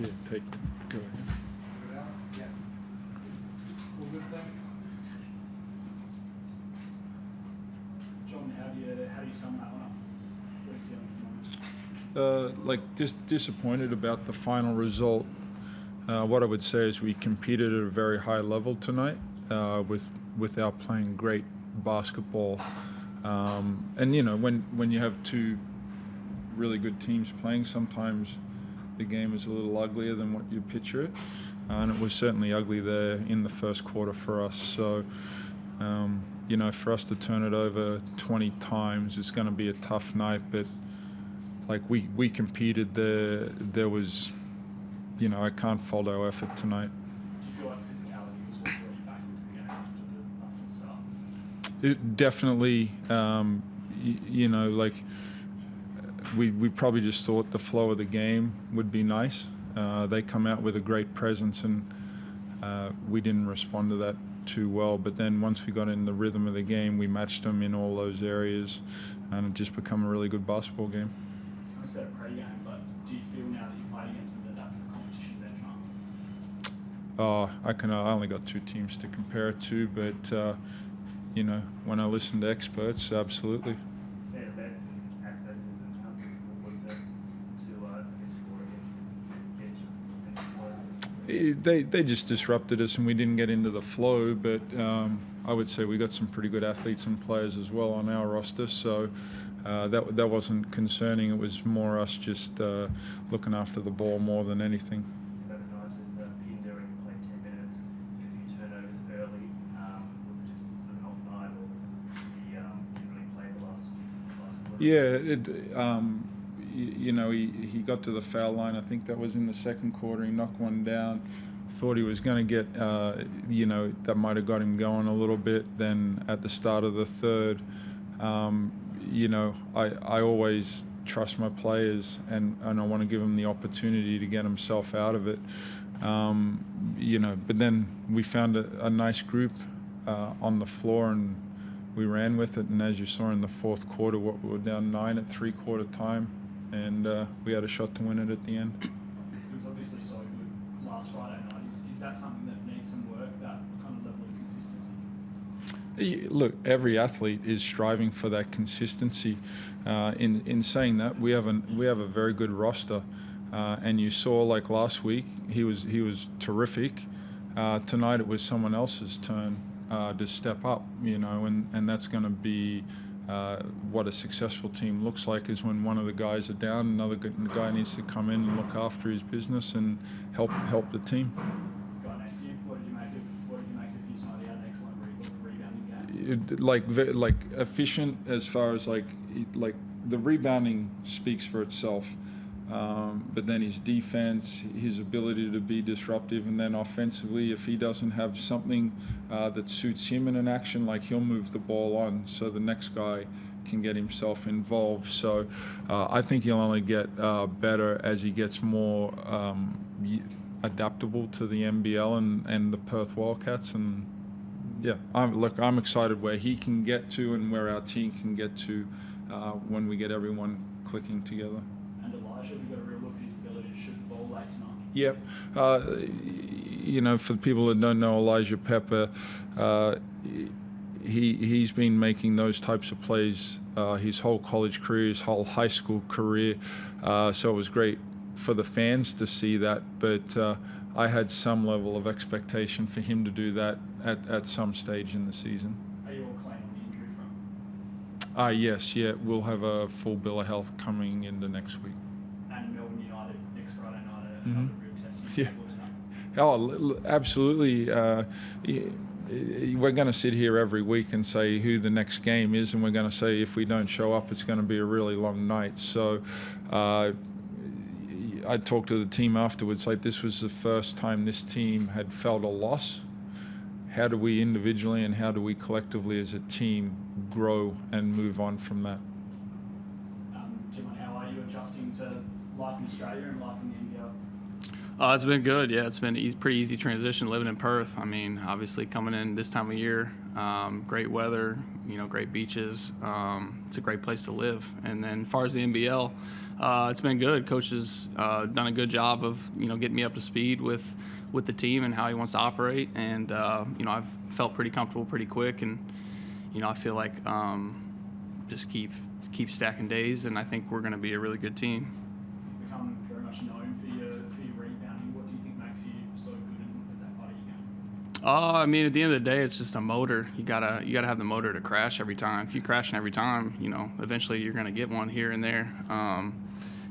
Yeah, go ahead. Yeah. All good, thank you. John, how do you sum that one up? What are you feeling at the moment? Just disappointed about the final result. What I would say is we competed at a very high level tonight without playing great basketball. And you know, when you have two really good teams playing, sometimes the game is a little uglier than what you picture it, and it was certainly ugly there in the first quarter for us. So you know, for us to turn it over 20 times, it's going to be a tough night. But like we competed, there was, you know, I can't fault our effort tonight. Do you feel like physicality was what's already back again after the start? It definitely, you know, like we probably just thought the flow of the game would be nice. They come out with a great presence, and we didn't respond to that too well. But then once we got in the rhythm of the game, we matched them in all those areas, and it just become a really good basketball game. I said a pre-game, but do you feel now that you played against them that that's the competition benchmark? I only got two teams to compare it to, but you know, when I listen to experts, absolutely. They just disrupted us, and we didn't get into the flow. But I would say we got some pretty good athletes and players as well on our roster, so that wasn't concerning. It was more us just looking after the ball more than anything. Yeah, you know, he got to the foul line. I think that was in the second quarter. He knocked one down. Thought he was going to get, you know, that might have got him going a little bit. Then at the start of the third, you know, I always trust my players, and I want to give him the opportunity to get himself out of it. You know, but then we found a nice group on the floor, and we ran with it. And as you saw in the fourth quarter, we were down 9 at three-quarter time, and we had a shot to win it at the end. It was obviously so good last Friday night. Is that something that needs some work, that kind of level of consistency? Look, every athlete is striving for that consistency. In saying that, we have a very good roster, and you saw, like last week, he was terrific. Tonight it was someone else's turn to step up, you know, and that's going to be what a successful team looks like, is when one of the guys are down, another guy needs to come in and look after his business and help the team. Guy next to you, what did you make of his night? He had an excellent rebounding game. Like efficient as far as like the rebounding speaks for itself. But then his defense, his ability to be disruptive, and then offensively, if he doesn't have something that suits him in an action, like he'll move the ball on so the next guy can get himself involved. So I think he'll only get better as he gets more adaptable to the NBL and the Perth Wildcats. And yeah, I'm excited where he can get to and where our team can get to when we get everyone clicking together. We've got a real look at his ability to shoot the ball late tonight. Yep. You know, for the people that don't know Elijah Pepper, he's been making those types of plays his whole college career, his whole high school career. So it was great for the fans to see that. But I had some level of expectation for him to do that at some stage in the season. Are you all clean on the injury front? Yes, yeah. We'll have a full bill of health coming into next week. And Melbourne United next Friday night, another real test. Yeah. Oh, absolutely. We're going to sit here every week and say who the next game is, and we're going to say if we don't show up, it's going to be a really long night. So I talked to the team afterwards, like this was the first time this team had felt a loss. How do we individually and how do we collectively as a team grow and move on from that? Jim, how are you adjusting to life in Australia and life in the NBL? It's been good. Yeah, it's been a pretty easy transition living in Perth. I mean, obviously coming in this time of year, great weather, great beaches. It's a great place to live. And then as far as the NBL, it's been good. Coach has done a good job of, getting me up to speed with the team and how he wants to operate. And, I've felt pretty comfortable pretty quick. And, I feel like just keep stacking days, and I think we're going to be a really good team. You've become very much known for your rebounding. What do you think makes you so good at that part of your game? At the end of the day, it's just a motor. You gotta have the motor to crash every time. If you crashing every time, eventually you're gonna get one here and there.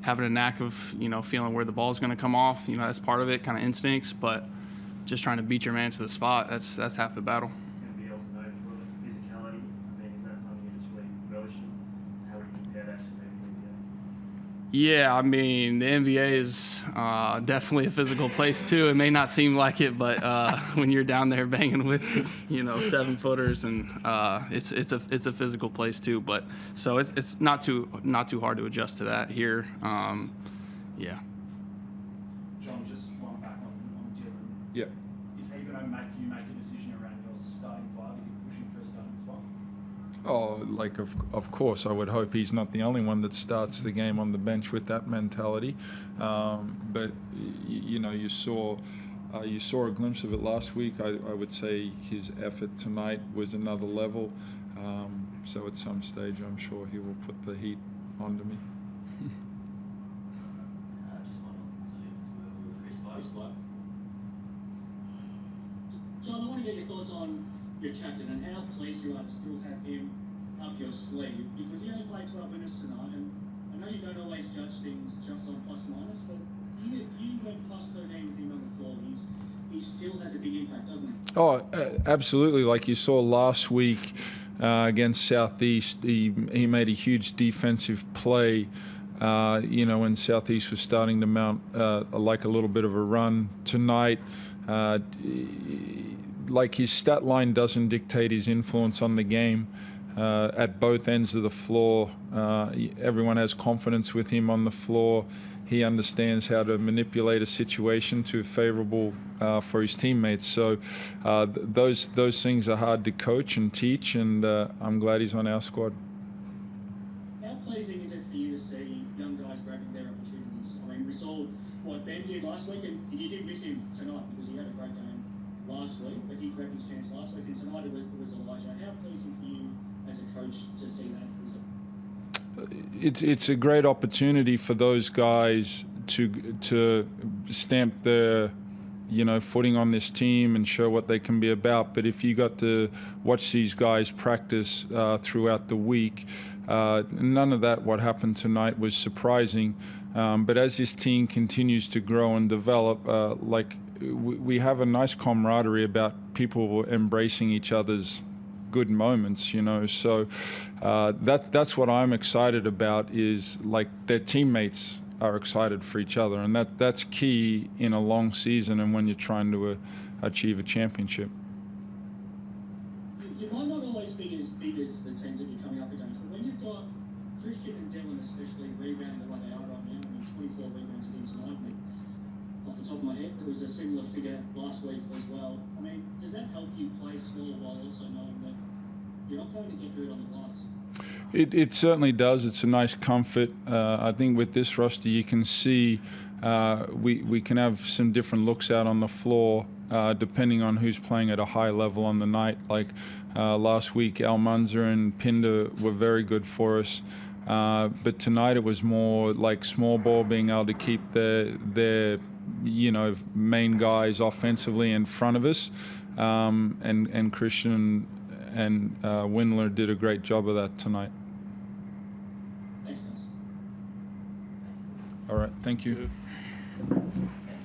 Having a knack of, feeling where the ball's gonna come off, that's part of it, kind of instincts. But just trying to beat your man to the spot, that's half the battle. NBL's known for the physicality. Is that something you just really relish in? How would you compare that to maybe the NBA? Yeah, the NBA is definitely a physical place too. It may not seem like it, but when you're down there banging with 7-footers, and it's a physical place too. But so it's not too hard to adjust to that here. Yeah. John, just one back on Dylan. Yeah. Is he going to make you make a decision around your starting five? Are you pushing for a starting spot? Oh, of course, I would hope he's not the only one that starts the game on the bench with that mentality. But you saw a glimpse of it last week. I would say his effort tonight was another level. So at some stage, I'm sure he will put the heat onto me. John, I want to get your thoughts on your captain and how pleased you are to still have him up your sleeve, because he only played 12 minutes tonight, and I know you don't always judge things just on plus minus, but you went plus 13 with him on the floor. He still has a big impact, doesn't he? Oh, absolutely. Like you saw last week against Southeast, he made a huge defensive play. When Southeast was starting to mount like a little bit of a run tonight. Like his stat line doesn't dictate his influence on the game at both ends of the floor. Everyone has confidence with him on the floor. He understands how to manipulate a situation to favorable for his teammates. So those things are hard to coach and teach, and I'm glad he's on our squad. How pleasing is it for you to see young guys grabbing their opportunities? We saw what Ben did last week, and you did miss him tonight because he had a great game last week, but he grabbed his chance last week, and tonight it was Elijah. How pleasing for you as a coach to see that? It's a great opportunity for those guys to stamp their footing on this team and show what they can be about. But if you got to watch these guys practice throughout the week, none of that what happened tonight was surprising. But as this team continues to grow and develop, we have a nice camaraderie about people embracing each other's good moments, So that's what I'm excited about, is like their teammates are excited for each other, and that's key in a long season and when you're trying to achieve a championship. You might not always be as big as the teams that you're coming up against, but when you've got Christian and Dylan especially rebounding the way they are right now, 24 rebounds again tonight, off the top of my head, there was a similar figure last week as well. Does that help you play small while also knowing that you're not going to get hurt on the glass? It certainly does. It's a nice comfort. I think with this roster, you can see we can have some different looks out on the floor depending on who's playing at a high level on the night. Like last week, Almanza and Pinder were very good for us. But tonight it was more like small ball, being able to keep their main guys offensively in front of us. And Christian and Windler did a great job of that tonight. Thanks, guys. All right, thank you.